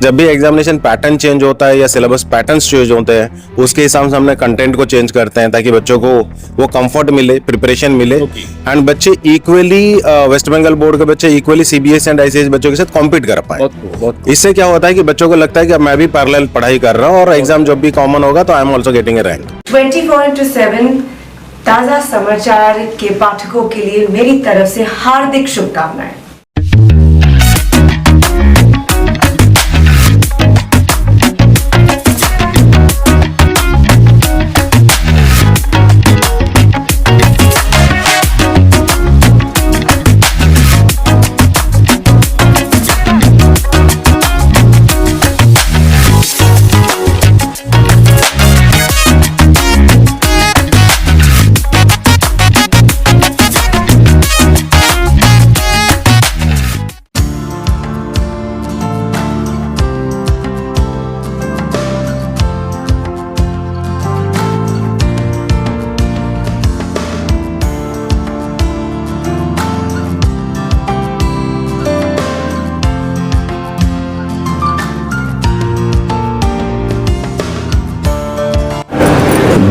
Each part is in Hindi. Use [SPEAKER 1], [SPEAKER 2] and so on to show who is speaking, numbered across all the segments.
[SPEAKER 1] जब भी एग्जामिनेशन पैटर्न चेंज होता है या सिलेबस पैटर्न्स चेंज होते हैं, उसके हिसाब से हमने कंटेंट को चेंज करते हैं ताकि बच्चों को वो कंफर्ट मिले, प्रिपरेशन मिले एंड बच्चे इक्वली वेस्ट बंगाल बोर्ड के बच्चे इक्वली सीबीएसई एंड आईसीएसई बच्चों के साथ कॉम्पीट कर पाए। इससे क्या होता है कि बच्चों को लगता है कि मैं भी पैरेलल पढ़ाई कर रहा हूँ और एग्जाम जब भी कॉमन होगा तो I am also getting A rank.
[SPEAKER 2] 24/7 ताजा समाचार के पाठकों के लिए मेरी तरफ से हार्दिक शुभकामनाएं।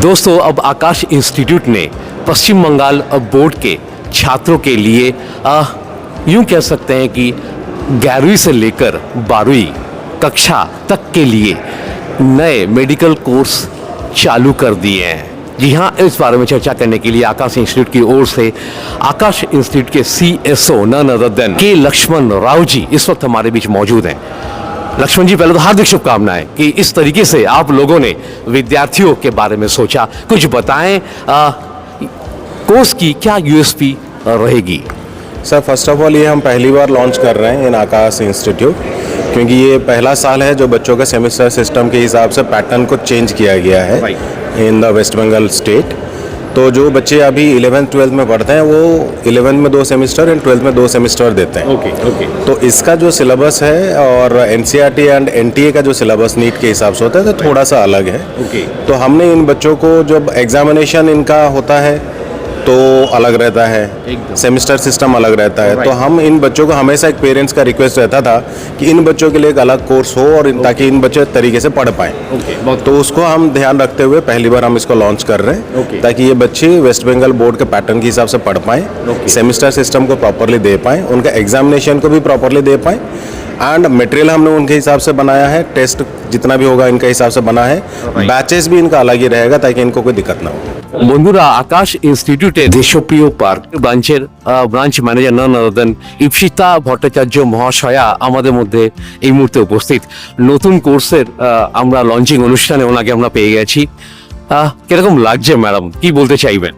[SPEAKER 3] दोस्तों, अब आकाश इंस्टीट्यूट ने पश्चिम बंगाल बोर्ड के छात्रों के लिए यूं कह सकते हैं कि 11वीं से लेकर 12वीं कक्षा तक के लिए नए मेडिकल कोर्स चालू कर दिए हैं। जी हाँ, इस बारे में चर्चा करने के लिए आकाश इंस्टीट्यूट की ओर से आकाश इंस्टीट्यूट के CSO नन अदर देन के लक्ष्मण राव जी इस वक्त हमारे बीच मौजूद हैं। लक्ष्मण जी, पहले तो हार्दिक शुभकामनाएं कि इस तरीके से आप लोगों ने विद्यार्थियों के बारे में सोचा। कुछ बताएं, कोर्स की क्या USP रहेगी?
[SPEAKER 1] सर, फर्स्ट ऑफ ऑल ये हम पहली बार लॉन्च कर रहे हैं इन आकाश इंस्टीट्यूट, क्योंकि ये पहला साल है जो बच्चों के सेमेस्टर सिस्टम के हिसाब से पैटर्न को चेंज किया गया है in the West Bengal state. तो जो बच्चे अभी 11th-12th में पढ़ते हैं वो 11th में 2 सेमेस्टर एंड 12th में 2 सेमेस्टर देते हैं।
[SPEAKER 3] ओके।
[SPEAKER 1] तो इसका जो सिलेबस है और NCERT एंड NTA का जो सिलेबस नीट के हिसाब से होता है तो थोड़ा सा अलग है। तो हमने इन बच्चों को जब एग्जामिनेशन इनका होता है तो अलग रहता है, सेमेस्टर सिस्टम अलग रहता है। तो हम इन बच्चों को हमेशा एक पेरेंट्स का रिक्वेस्ट रहता था कि इन बच्चों के लिए एक अलग कोर्स हो और ताकि इन बच्चे तरीके से पढ़ पाएं। तो उसको हम ध्यान रखते हुए पहली बार हम इसको लॉन्च कर रहे हैं ताकि ये बच्चे वेस्ट बंगाल बोर्ड के पैटर्न के हिसाब से पढ़ पाएं, सेमेस्टर सिस्टम को प्रॉपरली दे पाएं, उनका एग्जामिनेशन को भी प्रॉपरली दे पाएं एंड मटेरियल हमने उनके हिसाब से बनाया है, टेस्ट जितना भी होगा इनके हिसाब से बना है, बैचेस भी इनका अलग ही रहेगा ताकि इनको कोई दिक्कत ना हो।
[SPEAKER 3] বন্ধুরা, আকাশ ইনস্টিটিউটে দেশপ্রিয় পার্ক ব্রাঞ্চের ব্রাঞ্চ ম্যানেজার নন আদার দেন ইপসিতা ভট্টাচার্য মহাশয়া আমাদের মধ্যে এই মুহূর্তে উপস্থিত। নতুন কোর্সের আমরা লঞ্চিং অনুষ্ঠানে ওনাকে আমরা পেয়ে গেছি। কিরকম লাগছে ম্যাডাম, কি বলতে চাইবেন?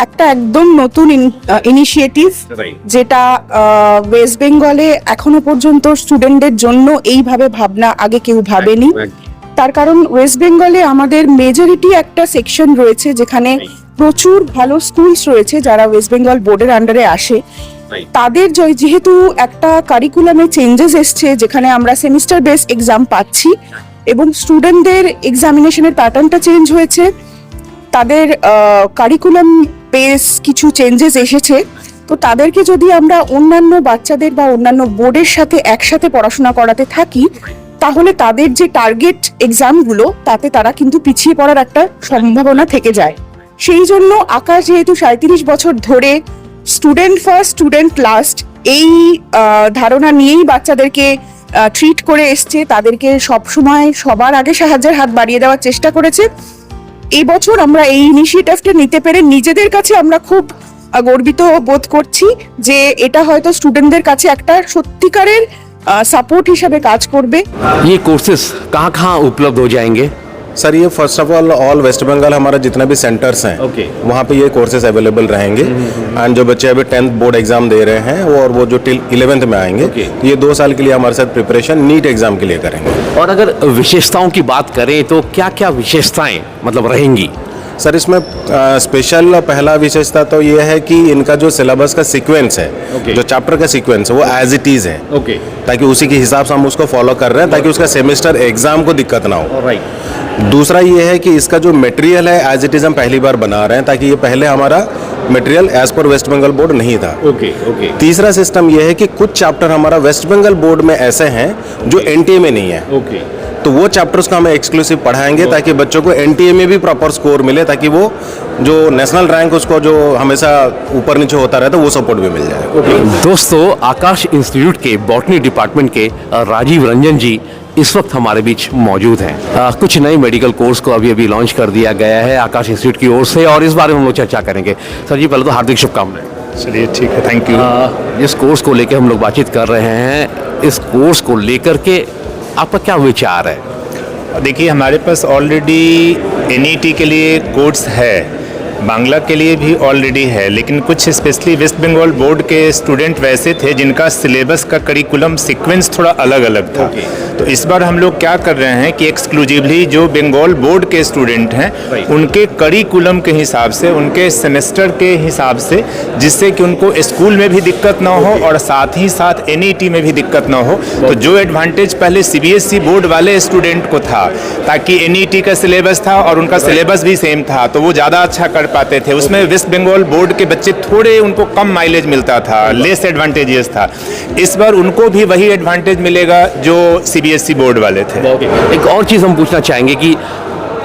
[SPEAKER 4] একটা একদম নতুন ইনিশিয়েটিভ যেটা ওয়েস্ট বেঙ্গলে এখনো পর্যন্ত স্টুডেন্টদের জন্য এইভাবে ভাবনা আগে কেউ ভাবেনি। তার কারণ ওয়েস্ট বেঙ্গলে আমাদের মেজরিটি একটা সেকশন রয়েছে যেখানে প্রচুর ভালো স্কুলস রয়েছে যারা ওয়েস্ট বেঙ্গল বোর্ডের আন্ডারে আসে। তাদের যেহেতু একটা কারিকুলামে চেঞ্জেস এসছে যেখানে আমরা সেমিস্টার বেস এক্সাম পাচ্ছি এবং স্টুডেন্টদের এক্সামিনেশনের প্যাটার্নটা চেঞ্জ হয়েছে, তাদের কারিকুলাম বেস কিছু চেঞ্জেস এসেছে। তো তাদেরকে যদি আমরা অন্যান্য বাচ্চাদের বা অন্যান্য বোর্ডের সাথে একসাথে পড়াশোনা করাতে থাকি তাহলে তাদের যে টার্গেট এক্সামগুলো তাতে তারা কিন্তু পিছিয়ে পড়ার একটা সম্ভাবনা থেকে যায়। সেই জন্য আকাশ যেহেতু 37 বছর ধরে স্টুডেন্ট ফার্স্ট স্টুডেন্ট লাস্ট এই ধারণা নিয়েই বাচ্চাদেরকে ট্রিট করে এসছে, তাদেরকে সবসময় সবার আগে সাহায্যের হাত বাড়িয়ে দেওয়ার চেষ্টা করেছে। এই বছর আমরা এই ইনিশিয়েটিভটা নিতে পেরে নিজেদের কাছে আমরা খুব গর্বিত বোধ করছি যে এটা হয়তো স্টুডেন্টদের কাছে একটা সত্যিকারের सपोर्ट हिसाब काज करबे।
[SPEAKER 3] ये कोर्सेस कहाँ उपलब्ध हो जाएंगे?
[SPEAKER 1] सर, ये first of all West Bengal हमारा जितना भी सेंटर्स हैं वहाँ पे ये कोर्सेज अवेलेबल रहेंगे एंड जो बच्चे अभी 10th बोर्ड एग्जाम दे रहे हैं और वो जो टिल 11th में आएंगे ये 2 साल के लिए हमारे साथ प्रिपरेशन नीट एग्जाम के लिए करेंगे।
[SPEAKER 3] और अगर विशेषताओं की बात करें तो क्या क्या विशेषताएं मतलब रहेंगी?
[SPEAKER 1] सर, इसमें स्पेशल पहला विशेषता तो ये है कि इनका जो सिलेबस का सीक्वेंस है, जो चैप्टर का सीक्वेंस है वो एज इट इज है, ताकि उसी के हिसाब से हम उसको फॉलो कर रहे हैं ताकि उसका सेमेस्टर एग्जाम को दिक्कत ना हो। दूसरा ये है कि इसका जो मटेरियल है एज इट इज़ हम पहली बार बना रहे हैं, ताकि ये पहले हमारा material as per West Bengal board नहीं था।
[SPEAKER 3] ओके।
[SPEAKER 1] तीसरा सिस्टम ये है कि कुछ चैप्टर हमारा वेस्ट बंगाल बोर्ड में ऐसे हैं जो एनटीए में नहीं है।
[SPEAKER 3] ओके।
[SPEAKER 1] तो वो चैप्टर्स को हमें एक्सक्लूसिव पढ़ाएंगे ताकि बच्चों को एनटीए में भी प्रॉपर स्कोर मिले, ताकि वो जो नेशनल रैंक उसको जो हमेशा ऊपर नीचे होता रहता है वो सपोर्ट भी मिल जाए।
[SPEAKER 3] दोस्तों, आकाश इंस्टीट्यूट के बॉटनी डिपार्टमेंट के राजीव रंजन जी इस वक्त हमारे बीच मौजूद हैं। कुछ नए मेडिकल कोर्स को अभी लॉन्च कर दिया गया है आकाश इंस्टीट्यूट की ओर से, और इस बारे में हम लोग चर्चा करेंगे। सर जी, पहले तो हार्दिक शुभकामनाएं।
[SPEAKER 5] चलिए ठीक है, थैंक यू।
[SPEAKER 3] जिस कोर्स को लेकर हम लोग बातचीत कर रहे हैं, इस कोर्स को लेकर के आपका क्या विचार है?
[SPEAKER 5] देखिए, हमारे पास ऑलरेडी एनईटी के लिए कोर्स है, बांग्ला के लिए भी ऑलरेडी है, लेकिन कुछ स्पेशली वेस्ट बंगाल बोर्ड के स्टूडेंट वैसे थे जिनका सिलेबस का करिकुलम सीक्वेंस थोड़ा अलग अलग था। तो इस बार हम लोग क्या कर रहे हैं कि एक्सक्लूसिवली जो बंगाल बोर्ड के स्टूडेंट हैं उनके करिकुलम के हिसाब से, उनके सेमेस्टर के हिसाब से, जिससे कि उनको स्कूल में भी दिक्कत ना हो और साथ ही साथ एनईटी में भी दिक्कत ना हो। तो जो एडवांटेज पहले सीबीएसई बोर्ड वाले स्टूडेंट को था, ताकि एनईटी का सिलेबस था और उनका सिलेबस भी सेम था, तो वो ज़्यादा अच्छा कर पाते थे। उसमें वेस्ट बंगाल बोर्ड के बच्चे थोड़े, उनको कम माइलेज मिलता था, लेस एडवांटेजेस था। इस बार उनको भी वही एडवांटेज मिलेगा जो सीबीएसई बोर्ड वाले थे।
[SPEAKER 3] एक और चीज़ हम पूछना चाहेंगे कि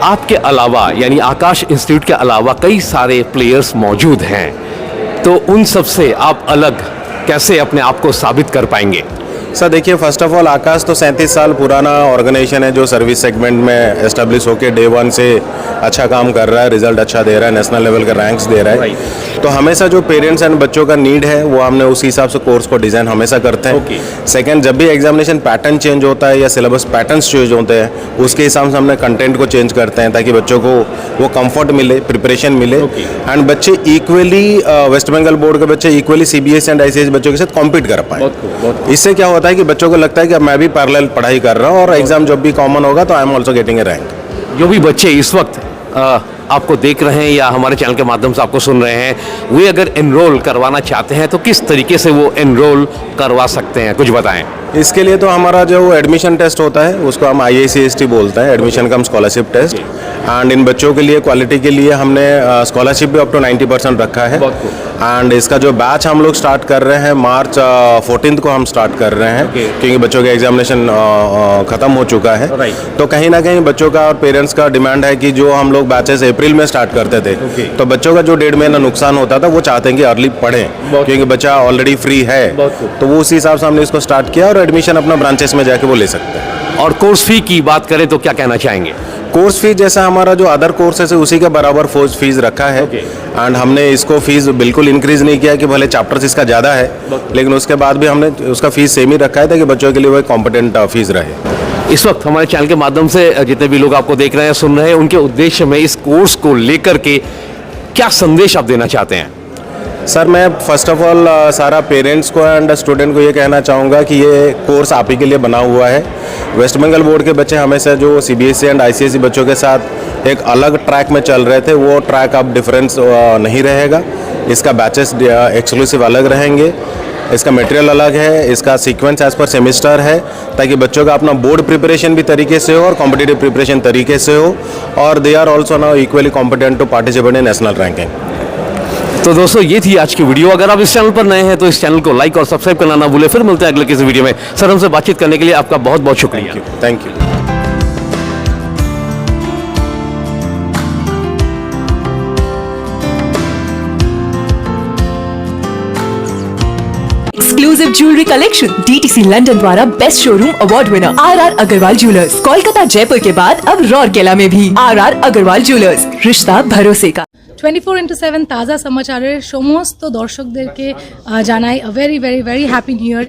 [SPEAKER 3] आपके अलावा, यानी आकाश इंस्टीट्यूट के अलावा कई सारे प्लेयर्स मौजूद हैं, तो उन सब से आप अलग कैसे अपने आप को साबित कर पाएंगे?
[SPEAKER 1] सर देखिए, फर्स्ट ऑफ ऑल आकाश तो 37 साल पुराना ऑर्गेनाइजेशन है जो सर्विस सेगमेंट में एस्टेब्लिश होकर डे वन से अच्छा काम कर रहा है, रिजल्ट अच्छा दे रहा है, नेशनल लेवल के रैंक्स दे रहा है। तो हमेशा जो पेरेंट्स एंड बच्चों का नीड है वो हमने उस हिसाब से कोर्स को डिज़ाइन हमेशा करते हैं। सेकंड, जब भी एग्जामिनेशन पैटर्न चेंज होता है या सिलेबस पैटर्न्स चेंज होते हैं, उसके हिसाब से हमने कंटेंट को चेंज करते हैं ताकि बच्चों को वो कंफर्ट मिले, प्रिपरेशन मिले, एंड बच्चे इक्वली वेस्ट बंगाल बोर्ड के बच्चे इक्वली सीबीएसई एंड आईसीएसई बच्चों के साथ कॉम्पीट कर पाए। इससे क्या होता है कि बच्चों को लगता है कि अब मैं भी पैरेलल पढ़ाई कर रहा हूँ और एग्जाम जब भी कॉमन होगा तो I am also getting A rank.
[SPEAKER 3] जो भी बच्चे इस वक्त आपको देख रहे हैं या हमारे चैनल के माध्यम से आपको सुन रहे हैं, वे अगर एनरोल करवाना चाहते हैं तो किस तरीके से वो एनरोल करवा सकते हैं, कुछ बताएं।
[SPEAKER 1] इसके लिए तो हमारा जो एडमिशन टेस्ट होता है उसको हम IICST बोलते हैं, admission cum scholarship test, and इन बच्चों के लिए क्वालिटी के लिए हमने स्कॉलरशिप भी अप टू 90% रखा है। एंड इसका जो बैच हम लोग स्टार्ट कर रहे हैं मार्च 14 को हम स्टार्ट कर रहे हैं, क्योंकि बच्चों का एग्जामिनेशन ख़त्म हो चुका है। तो कहीं ना कहीं बच्चों का और पेरेंट्स का डिमांड है कि जो हम लोग बैचेस अप्रैल में स्टार्ट करते थे, तो बच्चों का जो 1.5 महीना नुकसान होता था वो चाहते हैं कि अर्ली पढ़ें, क्योंकि बच्चा ऑलरेडी फ्री है। तो वो उस हिसाब से हमने इसको स्टार्ट किया और एडमिशन अपना ब्रांचेस में जाके वो ले सकते हैं।
[SPEAKER 3] और कोर्स फी की बात करें तो क्या कहना चाहेंगे?
[SPEAKER 1] कोर्स फीस जैसा हमारा जो अदर कोर्सेस है उसी के बराबर फीस रखा है, एंड हमने इसको फीस बिल्कुल इंक्रीज नहीं किया कि भले चैप्टर्स इसका ज़्यादा है, लेकिन उसके बाद भी हमने उसका फीस सेम ही रखा है ताकि बच्चों के लिए वो कॉम्पिटेंट फीस रहे।
[SPEAKER 3] इस वक्त हमारे चैनल के माध्यम से जितने भी लोग आपको देख रहे हैं, सुन रहे हैं, उनके उद्देश्य में इस कोर्स को लेकर के क्या संदेश आप देना चाहते हैं?
[SPEAKER 1] सर मैं फर्स्ट ऑफ ऑल सारा पेरेंट्स को एंड स्टूडेंट को ये कहना चाहूँगा कि ये कोर्स आप ही के लिए बना हुआ है। वेस्ट बंगाल बोर्ड के बच्चे हमेशा जो सीबीएसई एंड आईसीएसई बच्चों के साथ एक अलग ट्रैक में चल रहे थे, वो ट्रैक अब डिफरेंस नहीं रहेगा। इसका बैचेस एक्सक्लूसिव अलग रहेंगे, इसका मटेरियल अलग है, इसका सीक्वेंस एज पर सेमेस्टर है, ताकि बच्चों का अपना बोर्ड प्रिपरेशन भी तरीके से हो और कॉम्पिटिटिव प्रिपरेशन तरीके से हो, और they are also now equally competent to participate in national ranking.
[SPEAKER 3] तो दोस्तों, ये थी आज की वीडियो। अगर आप इस चैनल पर नए हैं तो इस चैनल को लाइक और सब्सक्राइब करना ना भूलें। फिर मिलते हैं अगले किसी वीडियो में। सर, हमसे बातचीत करने के लिए आपका बहुत बहुत शुक्रिया।
[SPEAKER 1] Thank you.
[SPEAKER 6] Exclusive jewellery collection DTC London द्वारा best showroom award winner RR Agarwal jewellers, Kolkata Jaipur के बाद अब रौरकेला में भी RR अग्रवाल ज्वेलर्स, रिश्ता भरोसे का।
[SPEAKER 7] 24/7 তাজা সমাচারের সমস্ত দর্শকদেরকে জানাই a very very very happy new year।